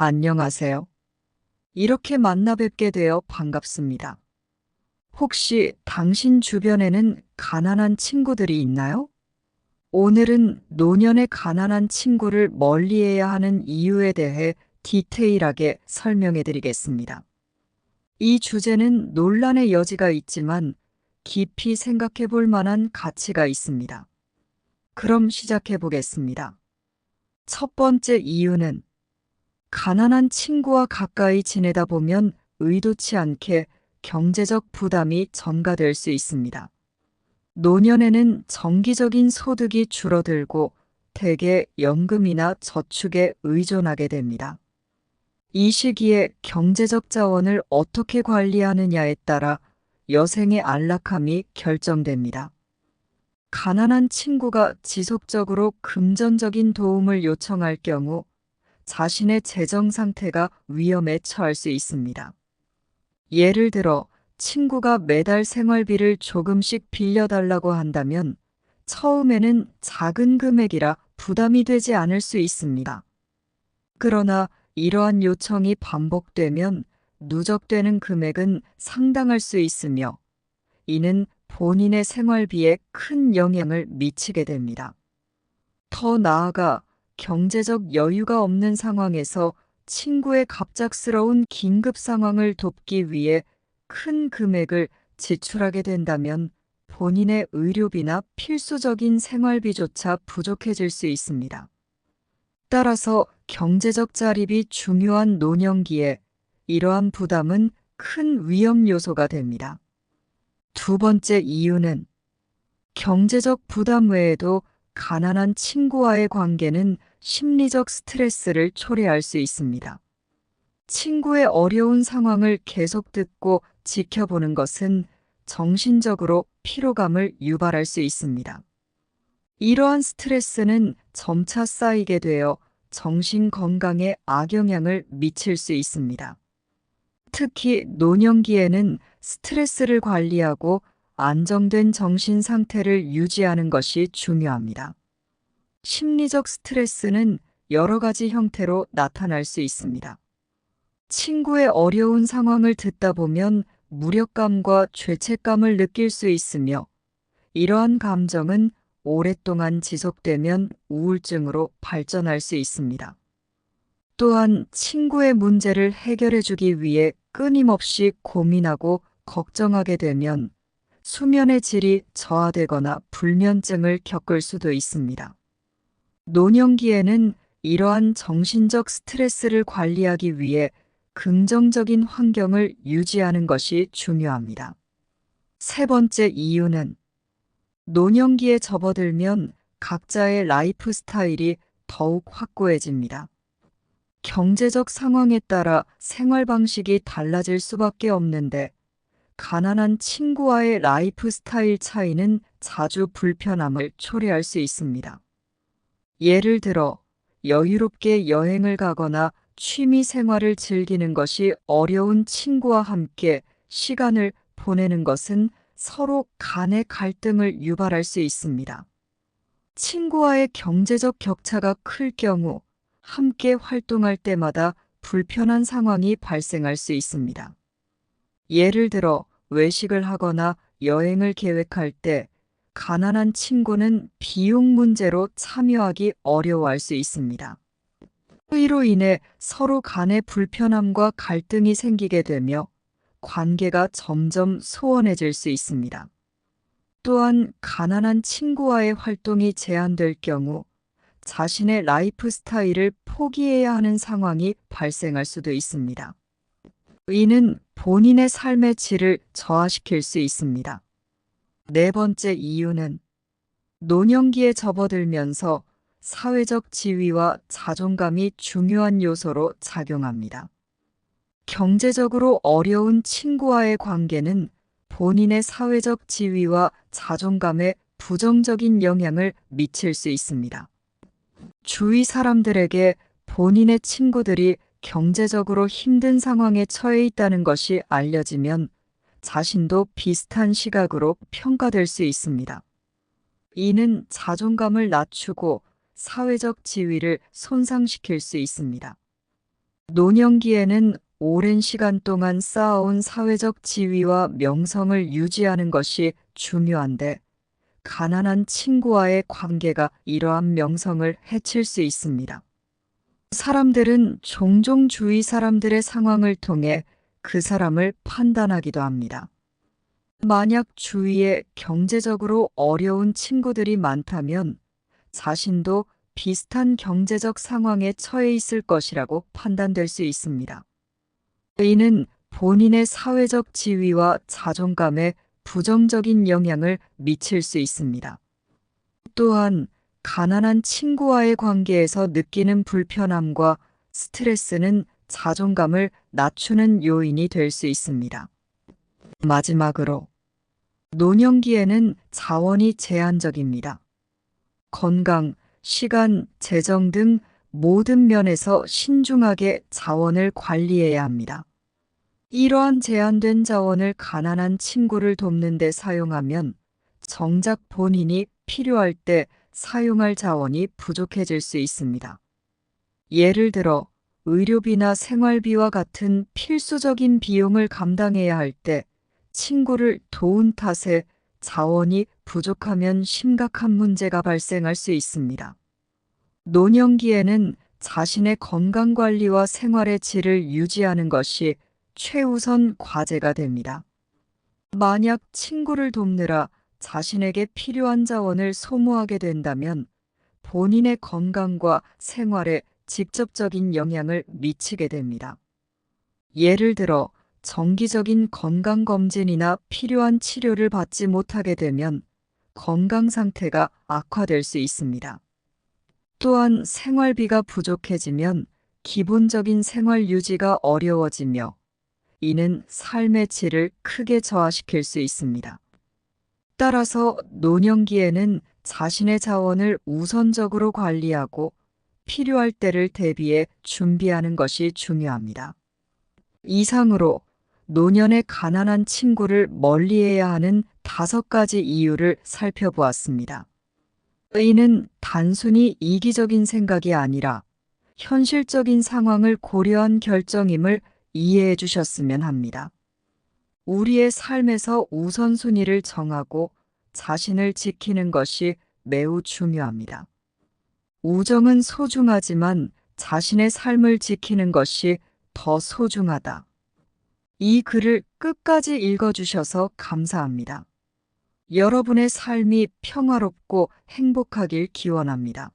안녕하세요. 이렇게 만나 뵙게 되어 반갑습니다. 혹시 당신 주변에는 가난한 친구들이 있나요? 오늘은 노년의 가난한 친구를 멀리해야 하는 이유에 대해 디테일하게 설명해 드리겠습니다. 이 주제는 논란의 여지가 있지만 깊이 생각해 볼 만한 가치가 있습니다. 그럼 시작해 보겠습니다. 첫 번째 이유는 가난한 친구와 가까이 지내다 보면 의도치 않게 경제적 부담이 전가될 수 있습니다. 노년에는 정기적인 소득이 줄어들고 대개 연금이나 저축에 의존하게 됩니다. 이 시기에 경제적 자원을 어떻게 관리하느냐에 따라 여생의 안락함이 결정됩니다. 가난한 친구가 지속적으로 금전적인 도움을 요청할 경우 자신의 재정 상태가 위험에 처할 수 있습니다. 예를 들어 친구가 매달 생활비를 조금씩 빌려달라고 한다면 처음에는 작은 금액이라 부담이 되지 않을 수 있습니다. 그러나 이러한 요청이 반복되면 누적되는 금액은 상당할 수 있으며 이는 본인의 생활비에 큰 영향을 미치게 됩니다. 더 나아가 경제적 여유가 없는 상황에서 친구의 갑작스러운 긴급 상황을 돕기 위해 큰 금액을 지출하게 된다면 본인의 의료비나 필수적인 생활비조차 부족해질 수 있습니다. 따라서 경제적 자립이 중요한 노년기에 이러한 부담은 큰 위험 요소가 됩니다. 두 번째 이유는 경제적 부담 외에도 가난한 친구와의 관계는 심리적 스트레스를 초래할 수 있습니다. 친구의 어려운 상황을 계속 듣고 지켜보는 것은 정신적으로 피로감을 유발할 수 있습니다. 이러한 스트레스는 점차 쌓이게 되어 정신 건강에 악영향을 미칠 수 있습니다. 특히 노년기에는 스트레스를 관리하고 안정된 정신 상태를 유지하는 것이 중요합니다. 심리적 스트레스는 여러 가지 형태로 나타날 수 있습니다. 친구의 어려운 상황을 듣다 보면 무력감과 죄책감을 느낄 수 있으며 이러한 감정은 오랫동안 지속되면 우울증으로 발전할 수 있습니다. 또한 친구의 문제를 해결해 주기 위해 끊임없이 고민하고 걱정하게 되면 수면의 질이 저하되거나 불면증을 겪을 수도 있습니다. 노년기에는 이러한 정신적 스트레스를 관리하기 위해 긍정적인 환경을 유지하는 것이 중요합니다. 세 번째 이유는 노년기에 접어들면 각자의 라이프 스타일이 더욱 확고해집니다. 경제적 상황에 따라 생활 방식이 달라질 수밖에 없는데 가난한 친구와의 라이프 스타일 차이는 자주 불편함을 초래할 수 있습니다. 예를 들어 여유롭게 여행을 가거나 취미 생활을 즐기는 것이 어려운 친구와 함께 시간을 보내는 것은 서로 간의 갈등을 유발할 수 있습니다. 친구와의 경제적 격차가 클 경우 함께 활동할 때마다 불편한 상황이 발생할 수 있습니다. 예를 들어 외식을 하거나 여행을 계획할 때 가난한 친구는 비용 문제로 참여하기 어려워할 수 있습니다. 이로 인해 서로 간의 불편함과 갈등이 생기게 되며 관계가 점점 소원해질 수 있습니다. 또한 가난한 친구와의 활동이 제한될 경우 자신의 라이프 스타일을 포기해야 하는 상황이 발생할 수도 있습니다. 이는 본인의 삶의 질을 저하시킬 수 있습니다. 네 번째 이유는 노년기에 접어들면서 사회적 지위와 자존감이 중요한 요소로 작용합니다. 경제적으로 어려운 친구와의 관계는 본인의 사회적 지위와 자존감에 부정적인 영향을 미칠 수 있습니다. 주위 사람들에게 본인의 친구들이 경제적으로 힘든 상황에 처해 있다는 것이 알려지면 자신도 비슷한 시각으로 평가될 수 있습니다. 이는 자존감을 낮추고 사회적 지위를 손상시킬 수 있습니다. 노년기에는 오랜 시간 동안 쌓아온 사회적 지위와 명성을 유지하는 것이 중요한데, 가난한 친구와의 관계가 이러한 명성을 해칠 수 있습니다. 사람들은 종종 주위 사람들의 상황을 통해 그 사람을 판단하기도 합니다. 만약 주위에 경제적으로 어려운 친구들이 많다면 자신도 비슷한 경제적 상황에 처해 있을 것이라고 판단될 수 있습니다. 이는 본인의 사회적 지위와 자존감에 부정적인 영향을 미칠 수 있습니다. 또한 가난한 친구와의 관계에서 느끼는 불편함과 스트레스는 자존감을 낮추는 요인이 될 수 있습니다. 마지막으로, 노년기에는 자원이 제한적입니다. 건강, 시간, 재정 등 모든 면에서 신중하게 자원을 관리해야 합니다. 이러한 제한된 자원을 가난한 친구를 돕는 데 사용하면 정작 본인이 필요할 때 사용할 자원이 부족해질 수 있습니다. 예를 들어 의료비나 생활비와 같은 필수적인 비용을 감당해야 할 때 친구를 도운 탓에 자원이 부족하면 심각한 문제가 발생할 수 있습니다. 노년기에는 자신의 건강관리와 생활의 질을 유지하는 것이 최우선 과제가 됩니다. 만약 친구를 돕느라 자신에게 필요한 자원을 소모하게 된다면 본인의 건강과 생활에 직접적인 영향을 미치게 됩니다. 예를 들어 정기적인 건강검진이나 필요한 치료를 받지 못하게 되면 건강 상태가 악화될 수 있습니다. 또한 생활비가 부족해지면 기본적인 생활 유지가 어려워지며 이는 삶의 질을 크게 저하시킬 수 있습니다. 따라서 노년기에는 자신의 자원을 우선적으로 관리하고 필요할 때를 대비해 준비하는 것이 중요합니다. 이상으로 노년의 가난한 친구를 멀리해야 하는 5가지 이유를 살펴보았습니다. 이는 단순히 이기적인 생각이 아니라 현실적인 상황을 고려한 결정임을 이해해 주셨으면 합니다. 우리의 삶에서 우선순위를 정하고 자신을 지키는 것이 매우 중요합니다. 우정은 소중하지만 자신의 삶을 지키는 것이 더 소중하다. 이 글을 끝까지 읽어주셔서 감사합니다. 여러분의 삶이 평화롭고 행복하길 기원합니다.